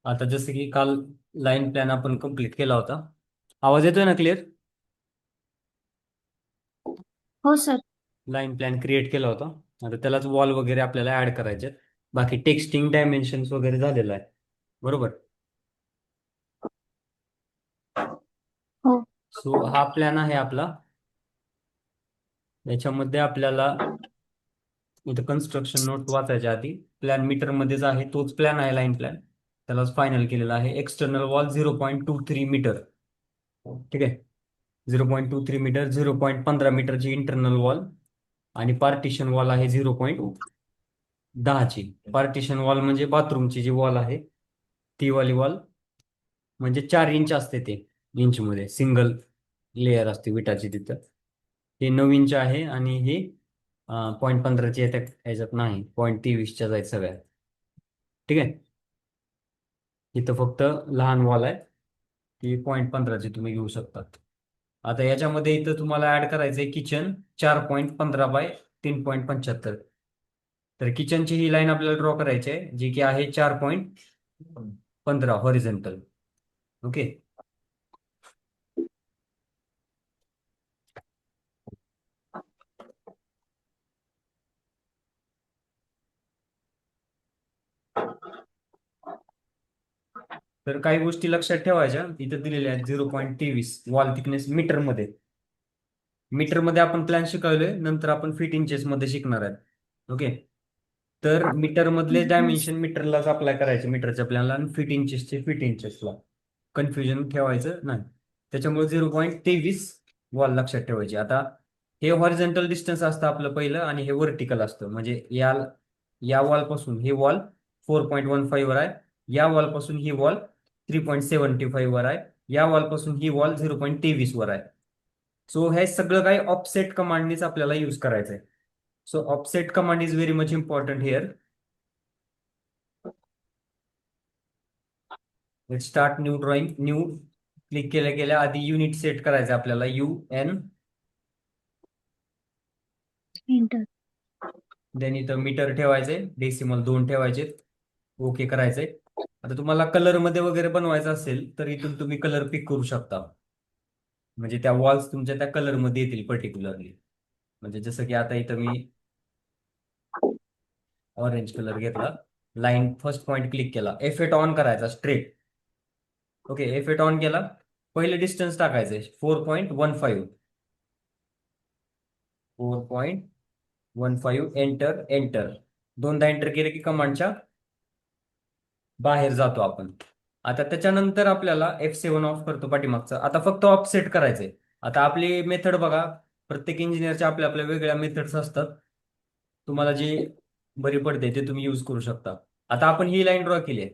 आता जसं की काल लाईन प्लॅन आपण कंप्लीट केला होता. आवाज येतोय ना क्लिअर? हो सर. लाईन प्लॅन क्रिएट केला होता. आता त्यालाच वॉल वगैरे आपल्याला ऍड करायचे आहेत. बाकी टेक्स्टिंग डायमेन्शन्स वगैरे झालेलं आहे. बरोबर. हो. सो हा प्लॅन आहे आपला. याच्यामध्ये आपल्याला इथं कन्स्ट्रक्शन नोट वाचायच्या आधी प्लॅन मीटर मध्येच आहे, तोच प्लॅन आहे लाईन प्लॅन. त्यालाच फायनल केलेला आहे. External wall 0.23 metre. ठीक आहे. 0.23 मीटर, 0.15 मीटरची इंटरनल वॉल आणि पार्टिशन वॉल आहे 0.10ची. पार्टिशन वॉल म्हणजे बाथरूमची जी वॉल आहे ती वाली वॉल, म्हणजे 4 इंच असते ते. इंचमध्ये सिंगल लेअर असते विटाची तिथं. हे 9 इंच आहे आणि हे 0.15ची ह्याच्यात नाही, 0.23च्या आहेत सगळ्या. ठीक आहे. इथं फक्त लहान वॉल आहे, ती 0.15ची तुम्ही घेऊ शकतात. आता याच्यामध्ये इथं तुम्हाला ऍड करायचंय किचन 4.15 बाय 3.75. तर किचनची ही लाईन आपल्याला ड्रॉ करायची आहे, जी की आहे 4.15 हॉरिझॉन्टल. ओके. तर काही गोष्टी लक्षात ठेवायच्या इथं दिलेल्या आहेत. 0.23 वॉल थिकनेस मीटरमध्ये. मीटरमध्ये आपण प्लॅन शिकवले, नंतर आपण फीट इंचेस मध्ये शिकणार आहे. ओके. तर मीटर मधले Yes. डायमेन्शन मीटरलाच अप्लाय करायचे मीटरच्या प्लॅनला, आणि फीट इंचेसचे फीट इंचेसला. कन्फ्युजन ठेवायचं नाही. त्याच्यामुळे 0.23 वॉल लक्षात ठेवायची. आता हे हॉरिझॉन्टल डिस्टन्स असतं आपलं पहिलं, आणि हे व्हर्टिकल असतं. म्हणजे या या वॉल पासून हे वॉल 4.15 वर आहे. या वॉल पासून ही वॉल 3.75 वर आहे. या वॉल पासून ही वॉल 0.23 वर आहे. सो हे सगळं काही ऑफसेट कमांडनीच आपल्याला यूज करायचं आहे. So offset command is very much important here. Let start new drawing. New click केल्या केल्या आधी युनिट सेट करायचं आपल्याला. UN. Enter. देन इथं मीटर ठेवायचे, डेसिमल 2 ठेवायचे. ओके करायचंय. आता तुम्हाला कलर मध्ये वगैरे बनवायचं असेल तर इथून तुम्ही कलर पिक करू शकता. म्हणजे त्या वॉल्स तुमच्या त्या कलर मध्ये येतील पर्टिक्युलरली. म्हणजे जसं की आता इथं मी ऑरेंज कलर घेतला. लाईन फर्स्ट पॉईंट क्लिक केला, एफेट ऑन करायचा स्ट्रेट. ओके. एफेट ऑन केला. पहिले डिस्टन्स टाकायचे 4.15. 4.15. Enter enter. दोनदा एंटर केले की कमांडच्या बाहेर जातो आपण. आता त्याच्यानंतर आपल्याला F7 ऑफ करतो पाठीमागचं. आता फक्त ऑफसेट करायचंय. आता आपली मेथड बघा, प्रत्येक इंजिनियरच्या आपल्या आपल्या वेगळ्या मेथड्स असतात. तुम्हाला जी बरी पडते ते तुम्ही यूज करू शकता. आता आपण ही लाईन ड्रॉ केली आहे.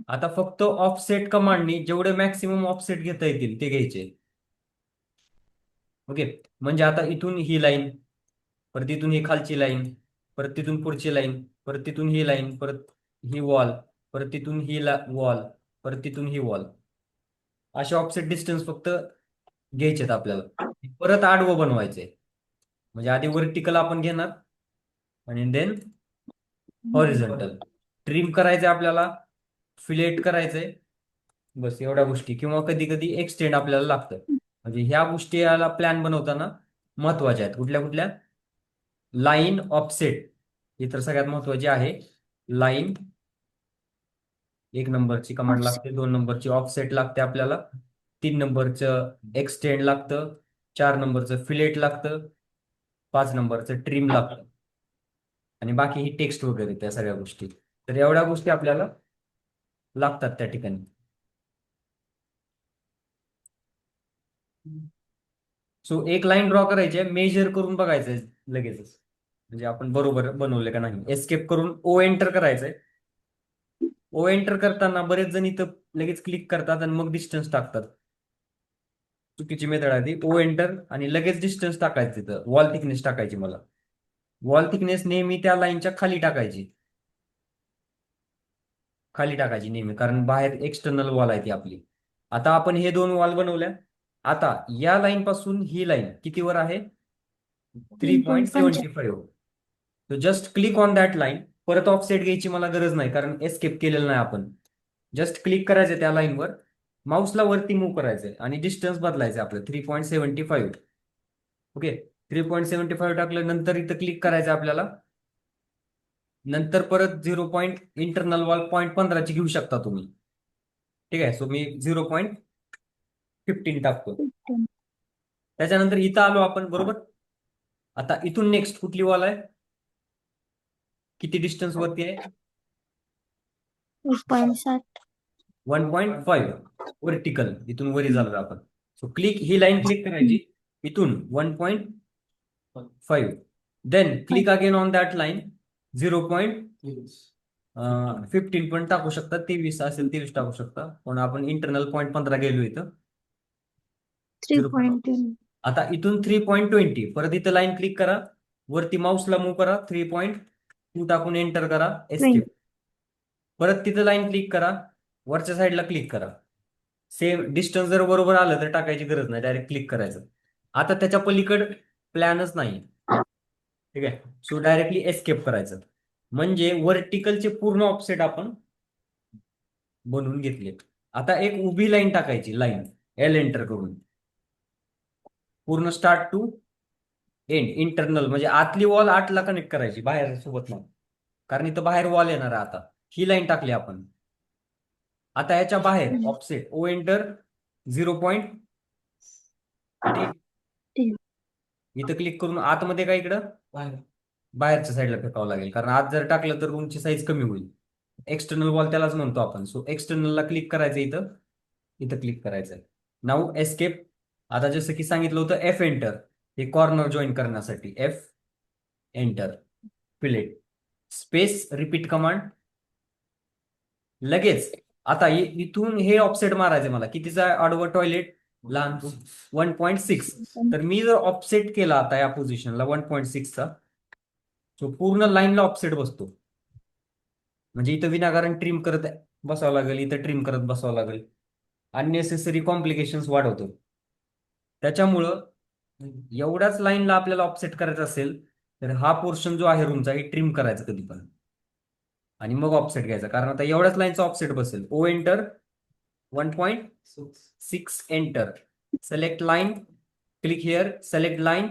आता फक्त ऑफसेट कमांडनी जेवढे मॅक्सिमम ऑफसेट घेता येतील ते घ्यायचे. ओके. म्हणजे आता इथून ही लाईन, परत इथून ही खालची लाईन, परत तिथून पुढची लाईन, परत तिथून ही लाईन, परत ही वॉल, परत तिथून ही वॉल, परत तिथून ही वॉल. असे ऑफसेट डिस्टन्स फक्त घ्यायचेत आपल्याला. परत आडवं बनवायचे. म्हणजे आधी वर्टिकल आपण घेणार आणि देन हॉरिझॉन्टल. ट्रिम करायचे आपल्याला, फिलेट करायचंय. बस एवढ्या गोष्टी. किंवा कधी कधी एक्सटेंड आपल्याला लागतं. म्हणजे ह्या गोष्टी याला प्लॅन बनवताना महत्वाच्या आहेत. कुठल्या कुठल्या? लाईन, ऑफसेट ही तर सगळ्यात महत्वाची आहे. लाईन 1 नंबरची कमांड Offset. लागते, 2 नंबरची ऑफसेट लागते आपल्याला, 3 नंबरचं एक्सटेंड लागतं, 4 नंबरचं फिलेट लागतं, 5 नंबरचं ट्रिम लागतं. आणि बाकी ही टेक्स्ट वगैरे त्या सगळ्या गोष्टी. तर एवढ्या गोष्टी आपल्याला लागतात त्या ठिकाणी. सो एक लाईन ड्रॉ करायची आहे, मेजर करून बघायचंय लगेचच, म्हणजे आपण बरोबर बनवले का नाही. एस्केप करून ओ एंटर करायचंय. ओ एंटर करताना बरेच जण इथं लगेच क्लिक करतात आणि मग डिस्टन्स टाकतात. चुकीची मेथड आहे ती. ओ एंटर आणि लगेच डिस्टन्स टाकायचं. तिथं वॉल थिकनेस टाकायची मला. वॉल थिकनेस नेहमी त्या लाईनच्या खाली टाकायची. खाली टाकायची नेहमी, कारण बाहेर एक्सटर्नल वॉल आहे ती आपली. आता आपण हे 2 वॉल बनवल्या. आता या लाईन पासून ही लाईन कितीवर आहे? 3.5. 3.75. So just click on that line. परत ऑफसेट घ्यायची मला गरज नाही, कारण एस्केप केलेलं नाही आपण. जस्ट क्लिक करायचं त्या लाईनवर, माऊसला वरती मूव्ह करायचंय आणि डिस्टन्स बदलायचं आपलं 3.75. ओके, 3.75 टाकलं, नंतर इथं क्लिक करायचं आपल्याला. नंतर परत 0. इंटरनल वॉल 0.15 घेऊ शकता तुम्ही. ठीक आहे, सो मी 0.15 टाकतो. 15. त्याच्यानंतर इथं आलो आपण, बरोबर. आता इथून नेक्स्ट कुठली वॉल आहे, किती डिस्टन्स वरती आहे? 1.7. 1.5 वर्टिकल, इथून वरी झालो आपण. सो ही लाईन क्लिक करायची इथून 1.5. Then click again on that line 0.15 पण टाकू शकता, 23 असेल 23 टाकू शकता, पण आपण इंटरनल 0.15 गेलो इथं. 3.2. आता इथून 3.20 परत इथं लाईन क्लिक करा, वरती माऊसला मूव्ह करा, 3.2 टाकून एंटर करा, एस्केप. परत तिथं लाईन क्लिक करा, वरच्या साईडला क्लिक करा. सेम डिस्टन्स जर बरोबर आलं तर टाकायची गरज नाही, डायरेक्ट क्लिक करायचं. आता त्याच्या पलीकड प्लॅनच नाही. ठीक आहे, सो डायरेक्टली एस्केप करायचं. म्हणजे वर्टिकलचे पूर्ण ऑफसेट आपण बनवून घेतले. आता एक उभी लाईन टाकायची, लाईन एल एंटर करून पूर्ण स्टार्ट टू एंड. इंटरनल म्हणजे आतली वॉल 8ला कनेक्ट करायची, बाहेर सोबत नाही, कारण इथं बाहेर वॉल येणार आहे. आता ही लाईन टाकली आपण. आता याच्या बाहेर ऑफसेट ओ एंटर 0.10. इथं क्लिक करून आतमध्ये काय, इकडं बाहेरच्या साईडला फेकावं लागेल, कारण आत जर टाकलं तर रूमची साईज कमी होईल. एक्सटर्नल वॉल त्यालाच म्हणतो आपण. सो एक्सटर्नलला क्लिक करायचं, इथं इथं क्लिक करायचं. Now escape. आता जसं की सांगितलं होतं एफ एंटर, हे कॉर्नर जॉईन करण्यासाठी F enter, fillet space, repeat command. लगेच आता इथून हे ऑफसेट मारायचे मला, कितीचा आडवं टॉयलेट, लहान 1.6. तर मी जर ऑफसेट केला आता या पोझिशनला 1.6चा, सो पूर्ण लाईनला ऑफसेट बसतो. म्हणजे इथं विनाकारण ट्रिम करत बसावं लागेल, इथं ट्रिम करत बसावं लागेल, अननेसेसरी कॉम्प्लिकेशन्स वाढवतो. त्याच्यामुळं एवढ्याच लाईनला आपल्याला ऑफसेट करायचं असेल तर हा पोर्शन जो आहे रूमचा, हे ट्रिम करायचं कधी पण, आणि मग ऑफसेट घ्यायचा, कारण आता एवढ्याच लाईनचा ऑफसेट बसेल. O enter 1.6 enter, select line, click here, select line,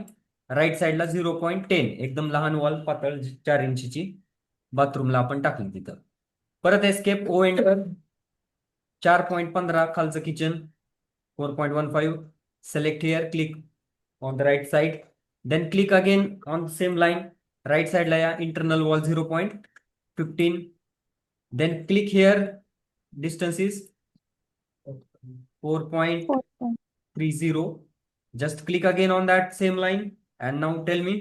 right साईडला 0.10, एकदम लहान वॉल, पातळ 4 इंचीची, बाथरूमला आपण टाकली तिथं. परत एस्केप, ओ एंटर 4.15 खालचं kitchen 4.15, select here, click on the right side, then click again on same line, right साईडला या, internal wall 0.15, then click here, distance is 4.30. Just click again on that same line and now tell me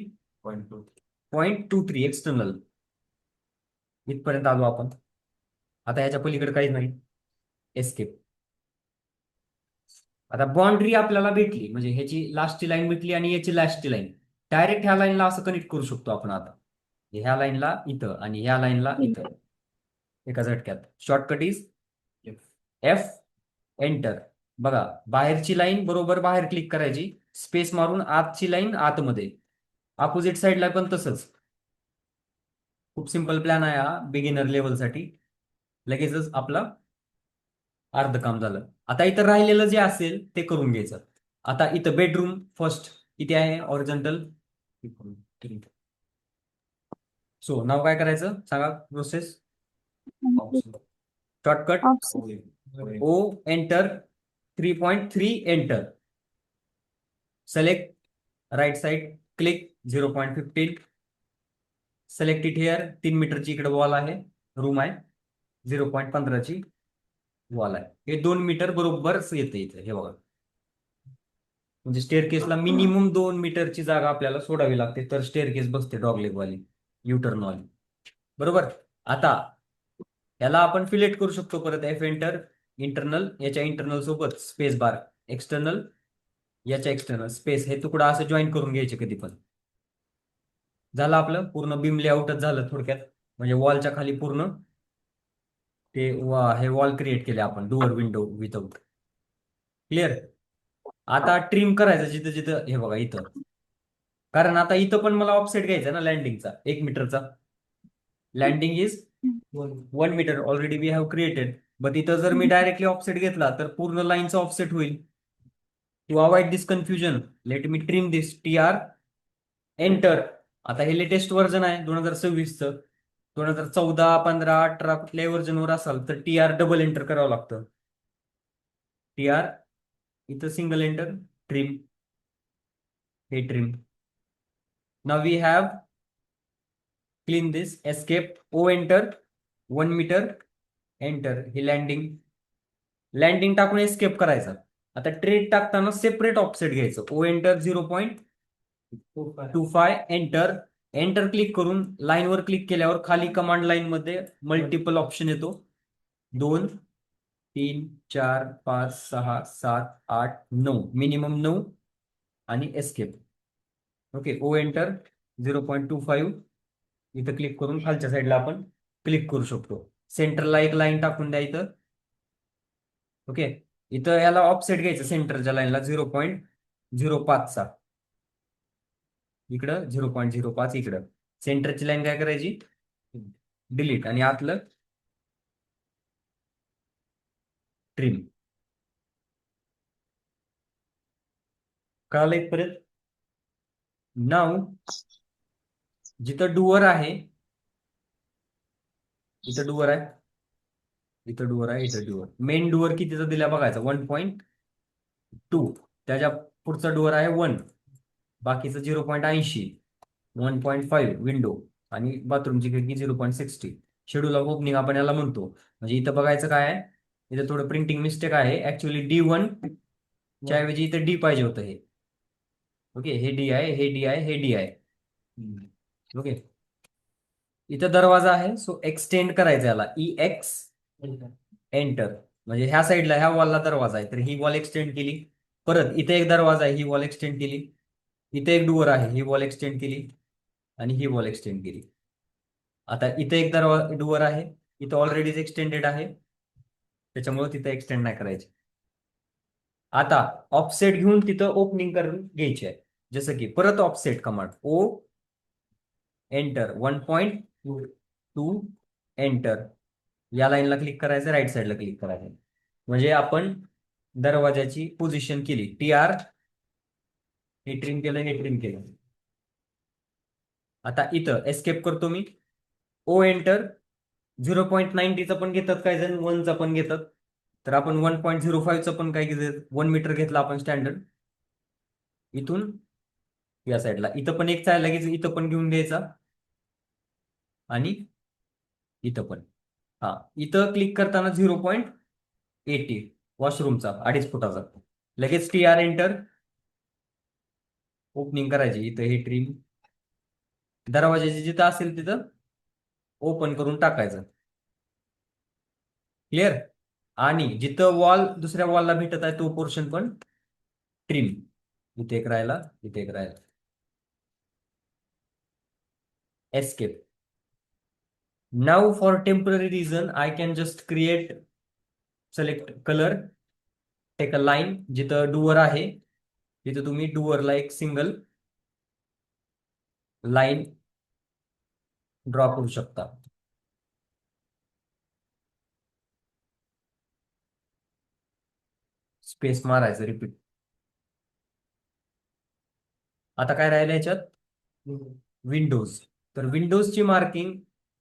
0.23 external. इथपर्यंत आलो आपण. आता ह्याच्या पलीकडे काहीच नाही, एस्केप. आता बाउंड्री आपल्याला भेटली, म्हणजे ह्याची लास्टची लाईन भेटली आणि याची लास्टची लाईन. डायरेक्ट ह्या लाईनला असं कनेक्ट करू शकतो आपण. आता ह्या लाईनला इथं आणि ह्या लाईनला इथं एका झटक्यात. Shortcut is F enter. बघा, बाहेरची लाईन बरोबर बाहेर क्लिक करायची, स्पेस मारून आतची लाईन आतमध्ये. अपोजिट साईडला पण तसंच. खूप सिंपल प्लॅन आहे हा बिगिनर लेवलसाठी. लगेचच आपला अर्ध काम झालं. आता इथं राहिलेलं जे असेल ते करून घ्यायचं. आता इथं बेडरूम फर्स्ट किती आहे, ऑरिझोंटल. सो नाव काय करायचं सांगा, process. Shortcut O enter 3.3 enter, select right side, click 0.15, select it here. 3 मीटरची इकडे वॉल आहे, रूम आहे, 0.15ची वॉल आहे. हे 2 मीटर बरोबर येते इथे, हे बघा. म्हणजे स्टेअरकेसला मिनिमम 2 मीटरची जागा आपल्याला सोडावी लागते, तर स्टेअरकेस बसते डॉगलेग वाली, युटर्न वाली, बरोबर. आता याला आपण फिलेट करू शकतो परत, एफ एंटर, इंटरनल, याच्या इंटरनल सोबत स्पेस बार, एक्सटर्नल, याच्या एक्सटर्नल स्पेस, हे तुकडा असं जॉईन करून घ्यायचे कधी पण. झालं आपलं पूर्ण बीम लेआउटच झालं थोडक्यात. म्हणजे वॉलच्या खाली पूर्ण ते हे वॉल क्रिएट केले आपण, डुअर विंडो विथआउट. क्लिअर. आता ट्रिम करायचं जिथं जिथं, हे बघा इथं, कारण आता इथं पण मला ऑफसेट घ्यायचा ना लँडिंगचा 1 मीटरचा. Landing is 1 metre already we have created. But इथं जर मी डायरेक्टली ऑफसेट घेतला तर पूर्ण लाईनचा ऑफसेट होईल. To avoid this confusion let me trim this TR enter. आता हे लेटेस्ट व्हर्जन आहे 2026चं. 2014, 15, 18 कुठल्याही व्हर्जनवर असाल तर TR डबल एंटर करावं लागतं. TR इथं सिंगल एंटर, ट्रिम, हे trim. Now we have clean this, escape, O enter, 1 metre, enter. ही लँडिंग. लँडिंग टाकून एस्केप करायचा. आता ट्रेड टाकताना सेपरेट ऑफसेट घ्यायचं. O enter 0.25 enter. Enter click करून लाईनवर क्लिक केल्यावर खाली कमांड लाईन मध्ये मल्टिपल ऑप्शन येतो. 2, 3, 4, 5, 6, 7, 8, 9, मिनिमम 9 आणि एस्केप. ओके. O एंटर 0.25 इथं क्लिक करून खालच्या साईडला आपण क्लिक करू शकतो. सेंटरला एक लाईन टाकून द्या इथं. ओके. इथं याला ऑफसेट घ्यायचं सेंटरच्या लाईनला 0.05चा. इकडं 0.05 इकडं. सेंटरची लाईन काय करायची, डिलीट, आणि आतलं ट्रिम. कळालं इथपर्यंत? नाव जिथं डुअर आहे, इथं डुअर आहे, इथं डुअर आहे, इथं डुअर. मेन डुअर कितीचा दिला बघायचा, 1.2. त्याच्या पुढचा डुअर आहे 1, बाकीचं 0.80, 1.5 विंडो, आणि बाथरूमची खिडकी 0.60. शेड्यूल ऑफ ओपनिंग आपण याला म्हणतो. म्हणजे इथं बघायचं काय आहे, इथं थोडं प्रिंटिंग मिस्टेक आहे. ऍक्च्युअली D1 च्या ऐवजी इथं D पाहिजे होतं हे. ओके. हे D आहे, हे D आहे, हे D आहे. ओके. इथं दरवाजा आहे, सो एक्सटेंड करायचा याला, EX एंटर. म्हणजे ह्या साईडला ह्या वॉलला दरवाजा आहे तर ही वॉल एक्सटेंड केली. परत इथे एक दरवाजा आहे, ही वॉल एक्सटेंड केली. इथे एक डुअर आहे, ही वॉल एक्सटेंड केली, आणि ही वॉल एक्सटेंड केली. आता इथे एक डुअर आहे, इथं ऑलरेडीच एक्सटेंडेड आहे, त्याच्यामुळे तिथे एक्सटेंड नाही करायची. आता ऑफसेट घेऊन तिथं ओपनिंग करून घ्यायची आहे. जसं की परत offset command, O enter, 1.2 enter. या लाईनला क्लिक करायचं, राईट साईडला क्लिक करायचं. म्हणजे आपण दरवाजाची पोझिशन केली. TR हे ट्रिम केलं, हे ट्रिम केलं. आता इथं एस्केप करतो मी. O enter. 0.90चा पण घेतात काही जण, 1चा पण घेतात. तर आपण 1.05चा पण काय घेतात, 1 मीटर घेतला आपण स्टँडर्ड. इथून या साईडला इथं पण एक चाय लगेच इथं पण घेऊन द्यायचा, आणि इथं पण. हा, इथं क्लिक करताना 0.80 वॉशरूमचा 2.5 फुटाचा. लगेच TR एंटर, ओपनिंग करायची. इथं हे ट्रिम दरवाजाची जिथं असेल तिथं ओपन करून टाकायचं. क्लिअर. आणि जिथं वॉल दुसऱ्या वॉलला भेटत आहे तो पोर्शन पण ट्रिम. इथे एक राहिला, इथे एक राहिला. Escape. Now for temporary reason I can just create, select colour, take a line. जिथं डुअर आहे तिथं तुम्ही डुअरला एक सिंगल लाईन ड्रॉ करू शकता. स्पेस मारायचं, रिपीट. आता काय राहिलं याच्यात, विंडोज. तर विंडोजची मार्किंग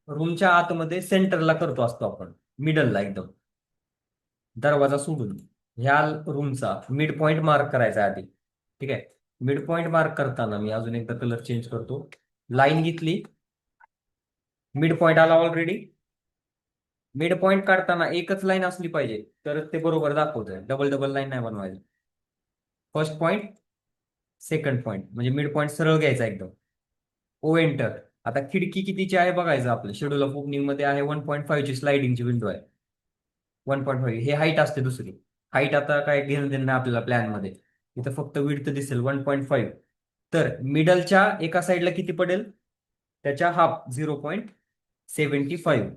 रूमच्या आतमध्ये सेंटरला करतो असतो आपण, मिडलला एकदम, दरवाजा सोडून. ह्या रूमचा मिड पॉइंट मार्क करायचा आधी. ठीक आहे. मिड पॉइंट मार्क करताना मी अजून एकदा कलर चेंज करतो. लाईन घेतली, मिड पॉइंट आला ऑलरेडी. मिड पॉइंट काढताना एकच लाईन असली पाहिजे तर ते बरोबर दाखवतंय, डबल डबल लाईन नाही बनवायची. फर्स्ट पॉइंट, सेकंड पॉइंट, म्हणजे मिड पॉइंट सरळ घ्यायचा एकदम. O enter. आता खिडकी कितीची आहे बघायचं. आपलं शेड्यूल ऑफ ओपनिंग मध्ये आहे 1.5 ची स्लायडिंगची विंडो आहे. 1.5 हे हाईट असते दुसरी. हाईट आता काय घेणं देणं नाही आपल्याला प्लॅन मध्ये. इथं फक्त विड्थ दिसेल 1.5. तर मिडलच्या एका साईडला किती पडेल, त्याच्या हाफ 0.75.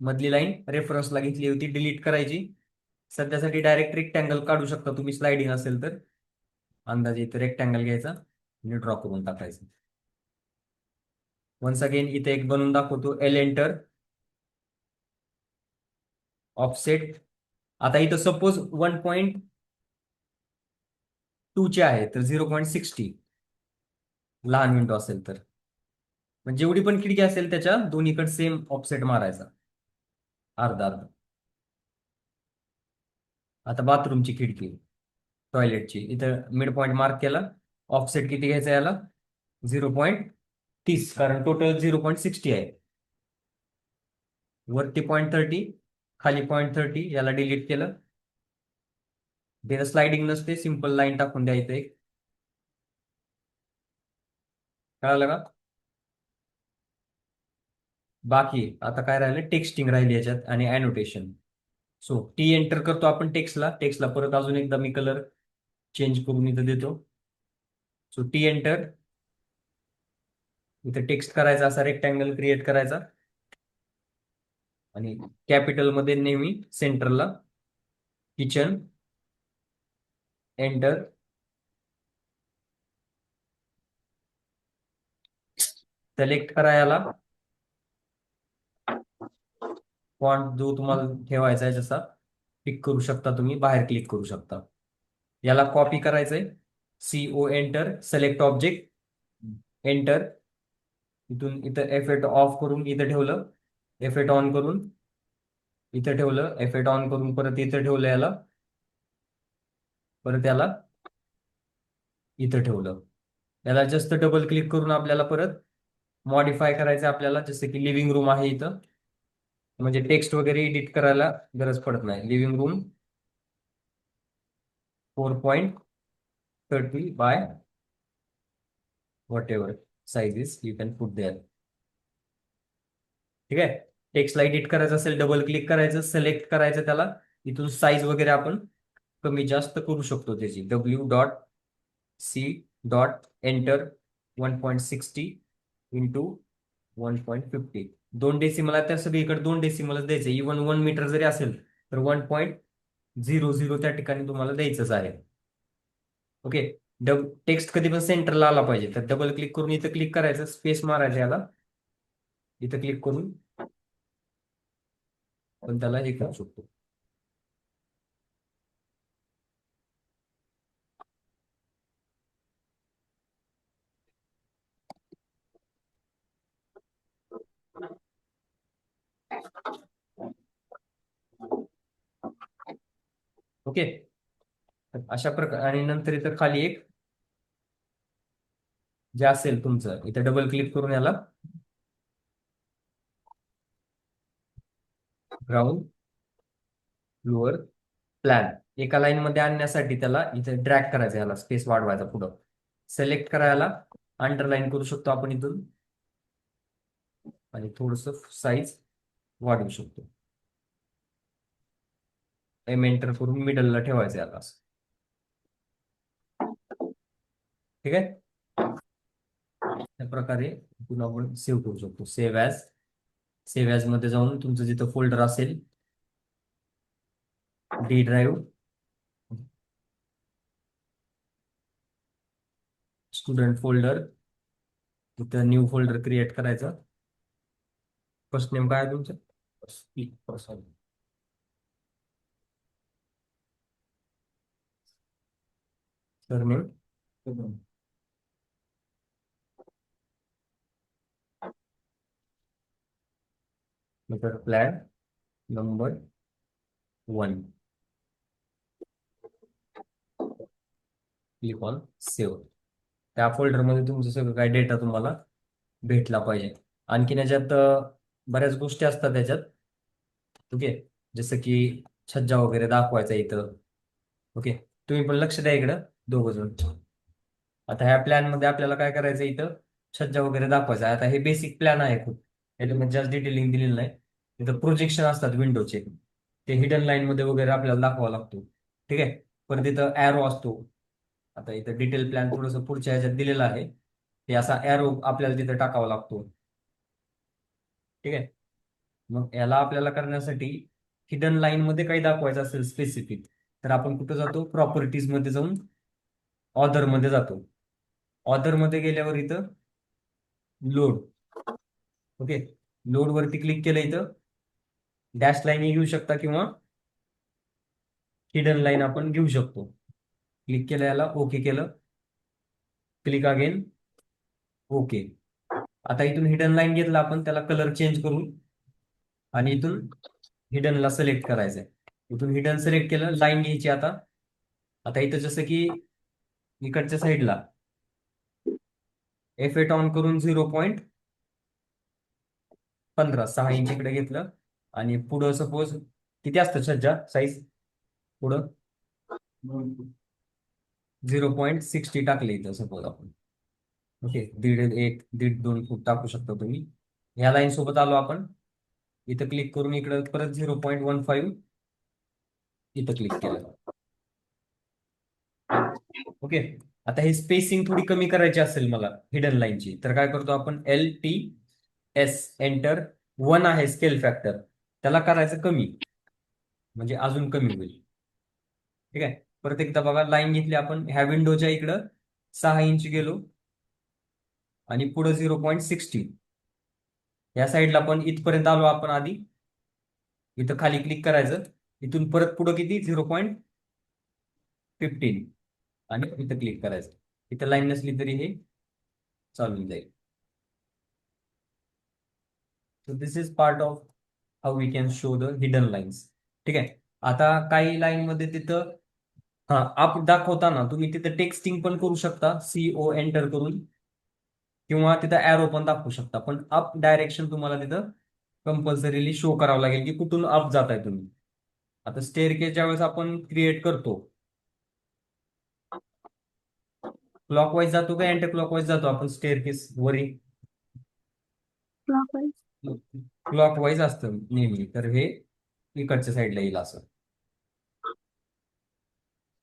मधली लाईन रेफरन्सला घेतली होती, डिलीट करायची. सध्यासाठी डायरेक्ट रेक्टँगल काढू शकता तुम्ही, स्लायडिंग असेल तर. अंदाजे इथं रेक्टँगल घ्यायचा आणि ड्रॉ करून टाकायचं. वन्स अगेन इथे एक बनवून दाखवतो, एल एंटर, ऑफसेट. आता इथं सपोज 1.2 चे आहे तर 0.60 लहान विंडो असेल तर, म्हणजे जेवढी पण खिडकी असेल त्याच्या दोन्हीकडे सेम ऑफसेट मारायचा, अर्धा अर्धा. आता बाथरूमची खिडकी, टॉयलेटची, इथं मिड पॉईंट मार्क केला. ऑफसेट किती घ्यायचा याला? 0.30, कारण टोटल 0.60 आहे. वरती 0.30, खाली 0.30, याला डिलीट केलं. तिथं स्लाइडिंग नसते, सिंपल लाईन टाकून द्यायचं एक. कळालं का? बाकी आता काय राहिलं? टेक्स्टिंग राहिली याच्यात आणि अॅनोटेशन. सो टी एंटर करतो आपण टेक्स्टला परत अजून एकदा मी कलर चेंज करून इथं देतो. सो टी एंटर, इथं टेक्स्ट करायचा, असा रेक्टँगल क्रिएट करायचा आणि कॅपिटल मध्ये नेहमी सेंटरला किचन, एंटर. सिलेक्ट करा याला, फॉन्ट जो तुम्हाला ठेवायचा आहे जसा पिक करू शकता, तुम्ही बाहेर क्लिक करू शकता. याला कॉपी करायचंय, CO enter, select object, enter. इथून इथं एफेक्ट ऑफ करून इथं ठेवलं, एफेक्ट ऑन करून इथं ठेवलं, एफेक्ट ऑन करून परत इथं ठेवलं याला, परत याला इथं ठेवलं. याला जस्ट डबल क्लिक करून आपल्याला परत मॉडिफाय करायचं आपल्याला, जसं की लिव्हिंग रूम आहे इथं, म्हणजे टेक्स्ट वगैरे एडिट करायला गरज पडत नाही. Living room 4.30 by whatever sizes you can put there. ठीक आहे. टेक्स्टला एडिट करायचं असेल, डबल क्लिक करायचं, सिलेक्ट करायचं त्याला, इथून साईज वगैरे आपण कमी जास्त करू शकतो त्याची. W.C. Enter, 1.60 into 1.50. 2 डेसिमल आहे, त्या सगळीकडे 2 डेसिमलच द्यायचे. इव्हन 1 मीटर जरी असेल तर 1.00 त्या ठिकाणी तुम्हाला द्यायचंच आहे. ओके. टेक्स्ट कधी पण सेंटरला आला पाहिजे, तर डबल क्लिक करून इथं क्लिक करायचं, स्पेस मारायचं याला, इथं क्लिक करून पण त्याला हे करू शकतो. ओके. अशा प्रकारे. आणि नंतर इथं खाली एक जे असेल तुमचं, इथं डबल क्लिक करून याला ग्राउंड फ्लोअर प्लॅन एका लाईन मध्ये आणण्यासाठी त्याला इथे ड्रॅग करायचं, याला स्पेस वाढवायचा, पुढं सिलेक्ट करायला अंडरलाईन करू शकतो आपण इथून आणि थोडस साईज वाढवू शकतो. एम एंटर करून मिडलला ठेवायचं याला असं. ठीक आहे. त्या प्रकारे इथून आपण सेव्ह करू शकतो. सेव्ह ॲज मध्ये जाऊन तुमचं जिथं फोल्डर असेल, डी ड्राईव्ह, स्टुडंट फोल्डर, तिथं न्यू फोल्डर क्रिएट करायचं. फर्स्ट नेम काय आहे तुमचं? Surname, method plan number 1, click on save. त्या फोल्डरमध्ये तुमचं सगळं काय डेटा तुम्हाला भेटला पाहिजे. आणखीन याच्यात बऱ्याच गोष्टी असतात त्याच्यात. ओके. जसं की छज्जा वगैरे दाखवायचा इथं. ओके. तुम्ही पण लक्ष द्या इकडं, दोघं जण. आता ह्या प्लॅन मध्ये आपल्याला काय करायचं, इथं छज्जा वगैरे दाखवायचा आहे. आता हे बेसिक प्लॅन आहे खूप, याच्यामध्ये जास्त डिटेलिंग दिलेलं नाही. इथं प्रोजेक्शन असतात विंडोचे, ते हिडन लाईन मध्ये वगैरे आपल्याला दाखवावा लागतो. ठीक आहे. परत इथं ॲरो असतो. आता इथं डिटेल प्लॅन थोडंसं पुढच्या ह्याच्यात दिलेलं आहे, ते असा ॲरो आपल्याला तिथं टाकावा लागतो. ठीक आहे. मग याला आपल्याला करण्यासाठी हिडन लाईन मध्ये काही दाखवायचं असेल स्पेसिफिक, तर आपण कुठं जातो? प्रॉपर्टीज मध्ये जाऊन ऑथर मध्ये जातो. ऑथर मध्ये गेल्यावर इथं लोड ओके, लोड वरती क्लिक केलं इथं डॅश लाईन घेऊ शकता किंवा हिडन लाईन आपण घेऊ शकतो. क्लिक केलं याला, ओके केलं, क्लिक अगेन, ओके. आता इथून हिडन लाईन घेतला आपण, त्याला कलर चेंज करू आणि इथून हिडनला सिलेक्ट करायचंय. इथून हिडन सिलेक्ट केलं, लाईन घ्यायची आता. आता इथं जसं की इकडच्या साईडला F8 ऑन करून 0.15 6 इंच इकडे घेतलं आणि पुढं सपोज किती असतं सज्जा साईज, पुढं 0.60 टाकले इथं सपोज आपण. ओके, 1.5 1.5 2 फूट टाकू शकता तुम्ही. ह्या लाईन सोबत आलो आपण, इथं क्लिक करून इकडं परत 0.15 इथं क्लिक केलं. ओके, आता हे स्पेसिंग थोडी कमी करायची असेल मला हिडन लाईनची, तर काय करतो आपण, LTS एंटर. 1 आहे स्केल फॅक्टर, त्याला करायचं कमी, म्हणजे अजून कमी होईल. ठीक आहे, परत एकदा बघा, लाईन घेतली आपण, ह्या विंडोच्या इकडं 6 इंच गेलो आणि पुढे 0.60. या साईडला पण इथपर्यंत आलो आपण आधी, इथं खाली क्लिक करायचं, इथून परत पुढे किती 0.15 आणि इथं क्लिक करायचं. इथं लाईन नसली तरी हे चालून जाईल. So this is part of how we can show the hidden lines. ठीक आहे, आता काही लाईन मध्ये तिथं अप दाखवताना तुम्ही तिथं टेक्स्टिंग पण करू शकता, CO एंटर करून, किंवा तिथं ऍरो पण दाखवू शकता. पण अप डायरेक्शन तुम्हाला तिथं कंपल्सरीली शो करावं लागेल की कुठून अप जाताय तुम्ही. आता स्टेअरकेस ज्यावेळेस आपण क्रिएट करतो, क्लॉकवाईज जातो का अँटी क्लॉकवाईज जातो आपण स्टेअरकेस वरी? क्लॉकवाईज. क्लॉकवाईज असतं नेहमी, तर हे इकडच्या साईडला येईल असं.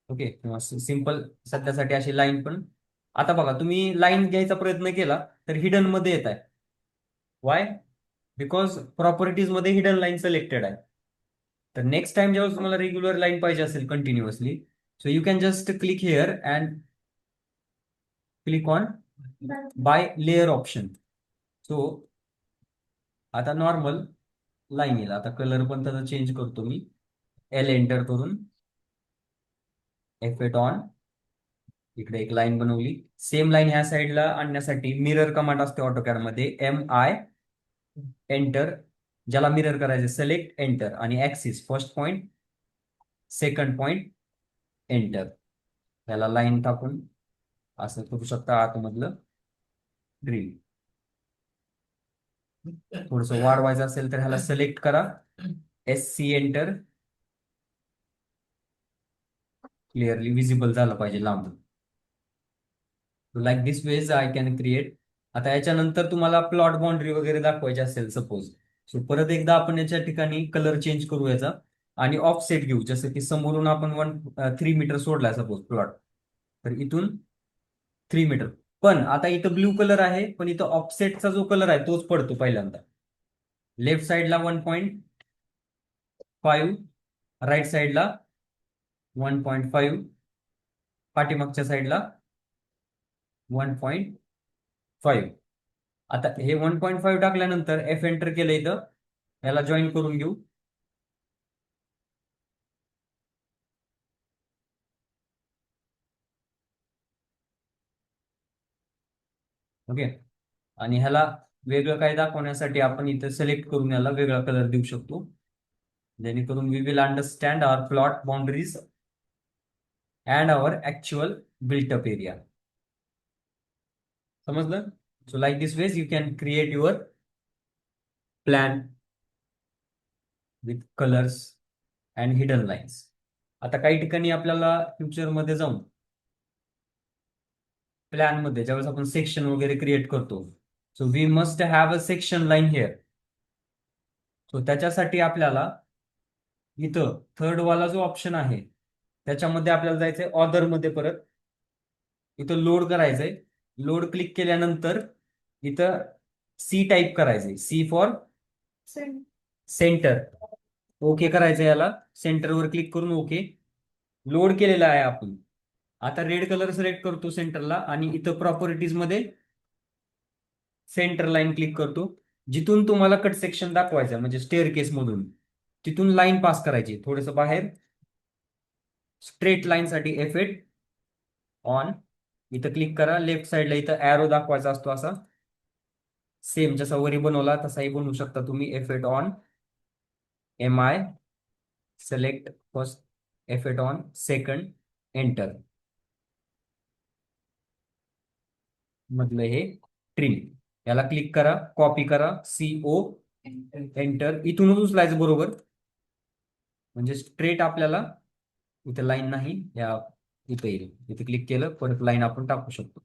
ओके, किंवा सिंपल सध्यासाठी अशी लाईन पण. आता बघा, तुम्ही लाईन घ्यायचा प्रयत्न केला तर हिडन मध्ये येत आहे. वाय? बिकॉज प्रॉपर्टीज मध्ये हिडन लाईन सिलेक्टेड आहे. तर नेक्स्ट टाइम जेव्हा तुम्हाला रेग्युलर लाईन पाहिजे असेल continuously, so you can just click here and click on by layer option. So आता नॉर्मल लाईन येईल. आता कलर पण त्याचा चेंज करतो मी, L एंटर करून F8 ऑन, इकडे एक लाईन बनवली. सेम लाईन ह्या साईडला आणण्यासाठी मिरर कमांड असते ऑटोकॅड मध्ये, MI एंटर, ज्याला मिरर करायचे सिलेक्ट एंटर आणि axis first point second point enter. याला लाईन टाकून असं करू शकता आतमधलं ड्रील. थोडस वाढवायचं असेल तर ह्याला सिलेक्ट करा, SC एंटर, क्लिअरली विजिबल झालं पाहिजे लांब. Like this ways I can create. आता याच्यानंतर तुम्हाला प्लॉट बाउंड्री वगैरे दाखवायची असेल सपोज, सो परत एकदा आपण याच्या ठिकाणी कलर चेंज करू याचा आणि ऑफसेट घेऊ. जसं की समोरून आपण 3 मीटर सोडलाय सपोज प्लॉट, तर इथून 3 मीटर. पण आता इथं ब्ल्यू कलर आहे, पण इथं ऑफसेटचा जो कलर आहे तोच पडतो पहिल्यांदा. लेफ्ट साईडला 1.5, राईट साईडला 1.5, पाठीमागच्या साईडला 1.5. आता हे 1.5 टाकल्यानंतर F एंटर केलं इथं, याला जॉईन करून घेऊ. ओके, आणि ह्याला वेगळं काय दाखवण्यासाठी आपण इथं सिलेक्ट करून याला वेगळा कलर देऊ शकतो, जेणेकरून we will understand our plot boundaries and our actual built up area. समजलं? So like this ways you can create your plan with colours and hidden lines. आता काही ठिकाणी आपल्याला फ्युचरमध्ये जाऊन प्लॅन मध्ये ज्यावेळेस आपण सेक्शन वगैरे क्रिएट करतो, so we must have a section line here. So त्याच्यासाठी आपल्याला इथं थर्ड वाला जो ऑप्शन आहे त्याच्यामध्ये आपल्याला जायचंय ऑदर मध्ये, परत इथं लोड करायचंय. लोड क्लिक केल्यानंतर इथं C टाईप करायचंय, C फॉर सेंटर. ओके करायचं, याला सेंटरवर क्लिक करून ओके. लोड केलेला आहे आपण. आता रेड कलर सिलेक्ट करतो सेंटरला आणि इथं प्रॉपर्टीज मध्ये सेंटर लाईन क्लिक करतो. जिथून तुम्हाला कट सेक्शन दाखवायचं म्हणजे स्टेअर केस मधून तिथून लाईन पास करायची थोडस बाहेर. स्ट्रेट लाईन साठी F8 ऑन. इथं क्लिक करा. लेफ्ट साईडला इथं ऍरो दाखवायचा असतो असा. सेम जसा वरी बनवला तसाही बनवू शकता तुम्ही. F8 on. MI select first. F8 on. Second. Enter. मधलं हे ट्रिम. याला क्लिक करा. कॉपी करा. CO enter. इथूनच उचलायचं बरोबर. म्हणजे स्ट्रेट आपल्याला इथं लाईन नाही या इथं येईल. इथे क्लिक केलं परत लाईन आपण टाकू शकतो.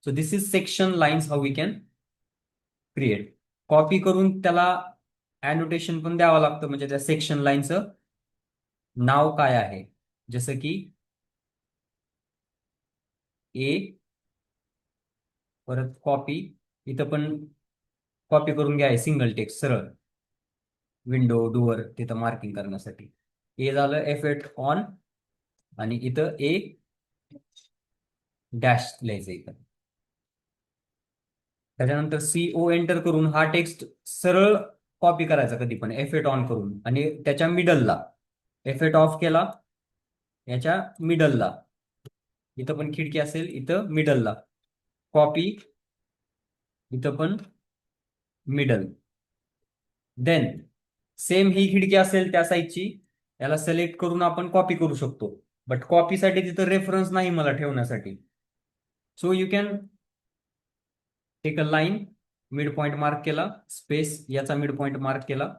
So this is section lines how we can create. Copy करून त्याला अॅनोटेशन पण द्यावं लागतं म्हणजे त्या सेक्शन लाईनचं नाव काय आहे. जसं की ए परत कॉपी. इथं पण कॉपी करून घ्या सिंगल टेक्स्ट सरळ विंडो डुअर तिथं मार्किंग करण्यासाठी. ए झालं. F8 on. आणि इथं ए डॅश लिहायचं इथं. त्याच्यानंतर CO एंटर करून हा टेक्स्ट सरळ कॉपी करायचा कधी पण F8 ऑन करून आणि त्याच्या मिडलला F8 ऑफ केला. याच्या मिडलला इथं पण खिडकी असेल इथं मिडलला कॉपी. इथं पण मिडल. देन सेम ही खिडकी असेल त्या साईजची याला सिलेक्ट करून आपण कॉपी करू शकतो. बट कॉपीसाठी तिथं रेफरन्स नाही मला ठेवण्यासाठी. So you can take a line. Mid point mark केला. स्पेस याचा मिड पॉइंट मार्क केला.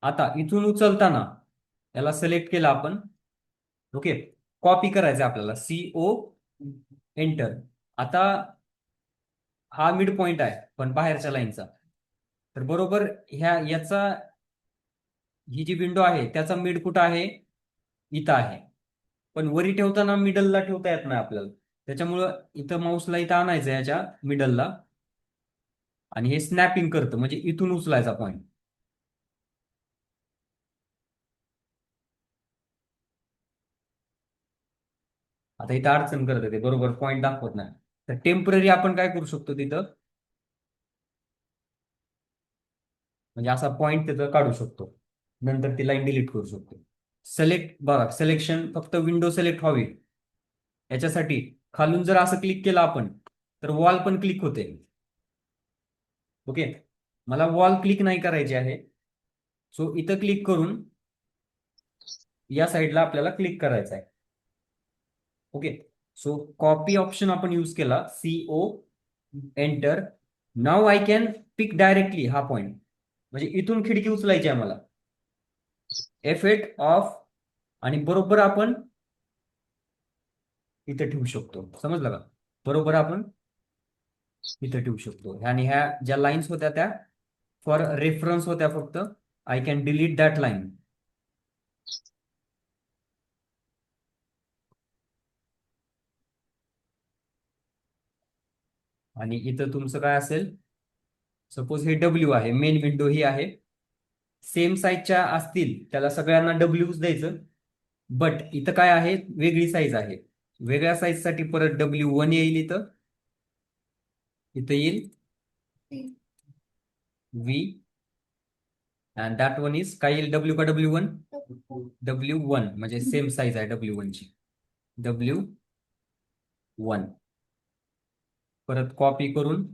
आता इथून उचलताना याला सिलेक्ट केला आपण. ओके. कॉपी करायचं आपल्याला. CO enter. आता हा मिड पॉइंट आहे पण बाहेरच्या लाईनचा. तर बरोबर याचा ही जी विंडो आहे त्याचा मिड कुठं आहे इथं आहे. पण वरी ठेवताना मिडलला ठेवता येत नाही आपल्याला. त्याच्यामुळं इथं माऊसला इथं आणायचं याच्या मिडलला आणि हे स्नॅपिंग करतं म्हणजे इथून उचलायचा पॉइंट. आता इथं अडचण करत ते बरोबर पॉईंट दाखवत नाही. तर टेम्पररी आपण काय करू शकतो तिथं म्हणजे असा पॉईंट तिथं काढू शकतो. नंतर ती लाईन डिलीट करू शकतो. सिलेक्ट बघा सिलेक्शन फक्त विंडो सिलेक्ट व्हावी याच्यासाठी खालून जर असं क्लिक केलं आपण तर वॉल पण क्लिक होते. ओके. मला वॉल क्लिक नाही करायची आहे. सो इथं क्लिक करून या साईडला आपल्याला क्लिक करायचं आहे. ओके. सो कॉपी ऑप्शन आपण यूज केला. CO enter. Now I can pick directly हा पॉइंट म्हणजे इथून खिडकी उचलायची आहे मला. F8 of. आणि बरोबर आपण इथं ठेवू शकतो. समजलं का. बरोबर आपण इथं ठेवू शकतो. आणि ह्या ज्या लाईन्स होत्या त्या फॉर रेफरन्स होत्या फक्त. I can delete that line. आणि इथं तुमचं काय असेल सपोज हे W आहे. मेन विंडो ही आहे. सेम साईजच्या असतील त्याला सगळ्यांना Wच द्यायचं. बट इथं काय आहे वेगळी साईज आहे. वेगळ्या साईजसाठी परत W1 येईल. इथं इथं येईल V. And that one is काय येईल W का W1. W1 म्हणजे सेम साईज आहे W1 ची. W1 परत कॉपी करून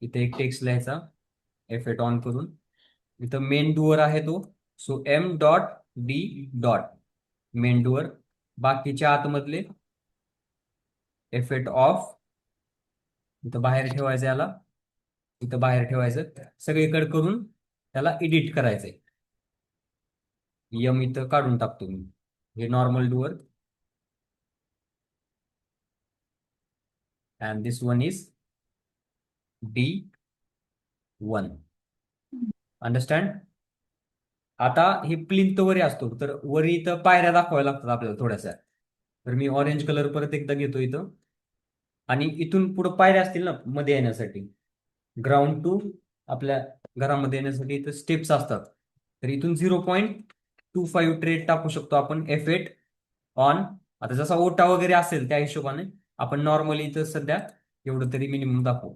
इथे एक टेक्स्ट लिहायचा. F8 ऑन करून इथं मेन डुअर आहे तो. So M.D dot main doer. बाकीच्या आतमधले F8 ऑफ. इथं बाहेर ठेवायचं याला. इथं बाहेर ठेवायचं सगळीकडे करून त्याला एडिट करायचंय. इथं काढून टाकतो मी. हे normal doer. And this one is D1. Understand. आता हे प्लिंथ वरी असतो तर वरी इथं पायऱ्या दाखवायला लागतात आपल्याला थोड्याशा. तर मी ऑरेंज कलर परत एकदा घेतो इथं. आणि इथून पुढे पायऱ्या असतील ना मध्ये येण्यासाठी ग्राउंड टू आपल्या घरामध्ये येण्यासाठी इथं स्टेप्स असतात. तर इथून 0.25 ट्रेड टाकू शकतो आपण. F8 on. आता जसा ओटा वगैरे असेल त्या हिशोबाने आपण नॉर्मली इथं सध्या एवढं तरी मिनिमम दाखवू.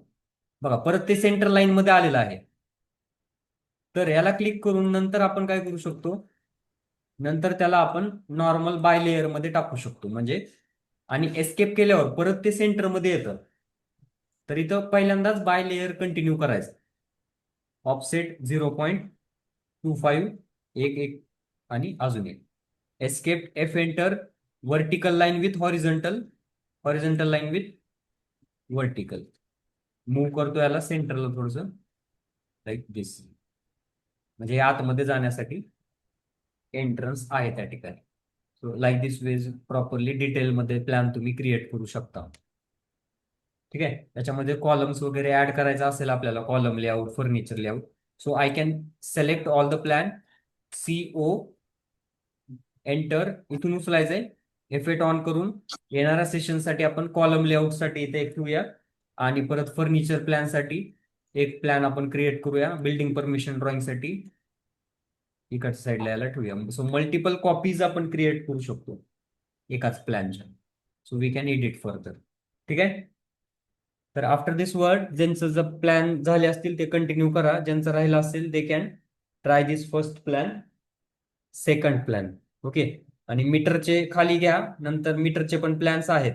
बघा परत ते सेंटर लाईन मध्ये आलेलं आहे. तर याला क्लिक करून नंतर आपण काय करू शकतो, नंतर त्याला आपण नॉर्मल बाय लेअर मध्ये टाकू शकतो म्हणजे, आणि एस्केप केल्यावर परत ते सेंटर मध्ये येतं. तर इथं पहिल्यांदाच बाय लेअर कंटिन्यू करायचं. ऑफसेट 0.25 एक एक आणि अजून एक. Escape F enter, vertical line with horizontal, horizontal line with vertical. Move करतो याला सेंटरला थोडस, लाईक दिस, म्हणजे आतमध्ये जाण्यासाठी एंट्रन्स आहे त्या ठिकाणी. So like this veg properly डिटेलमध्ये प्लॅन तुम्ही क्रिएट करू शकता. ठीक आहे. त्याच्यामध्ये कॉलम्स वगैरे ऍड करायचा असेल आपल्याला, column layout, furniture layout. So I can select all the plan, CO, enter, इथून उचलायचंय. F8 ऑन करून येणाऱ्या सेशनसाठी आपण कॉलम लेआउट साठी इथे एक ठेवूया, आणि परत फर्निचर प्लॅन साठी एक प्लॅन आपण क्रिएट करूया. बिल्डिंग परमिशन ड्रॉइंग साठी इकडच्या साईडला याला ठेवूया. सो मल्टिपल कॉपीज आपण क्रिएट करू शकतो एकाच प्लॅनच्या. So we can edit further. ठीक आहे. तर आफ्टर दिस वर्ड, ज्यांचं जर प्लॅन झाले असतील ते कंटिन्यू करा, ज्यांचं राहिलं असेल they can try this first plan, second plan. Okay. आणि मीटरचे खाली घ्या, नंतर मीटरचे पण प्लॅन्स आहेत.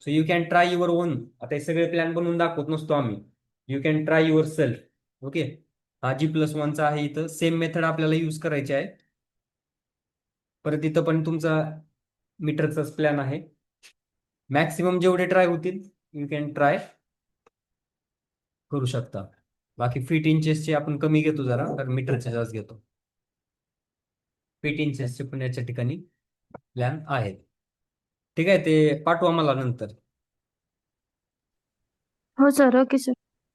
So you can try your on. आता हे सगळे प्लॅन बनवून दाखवत नसतो आम्ही, you can try your self. Okay. हा G+1चा आहे, इथं सेम मेथड आपल्याला यूज करायची आहे. परत इथं पण तुमचा मीटरचाच प्लॅन आहे. मॅक्सिमम जेवढे ट्राय होतील यू कॅन ट्राय करू शकता. बाकी फीट इंचेसचे आपण कमी घेतो जरा, तर मीटरचे जास्त घेतो. फीट इंचेसचे पण याच्या ठिकाणी प्लॅन आहेत. ठीक आहे. ते पाठवा मला नंतर. हो सर. Okay sir.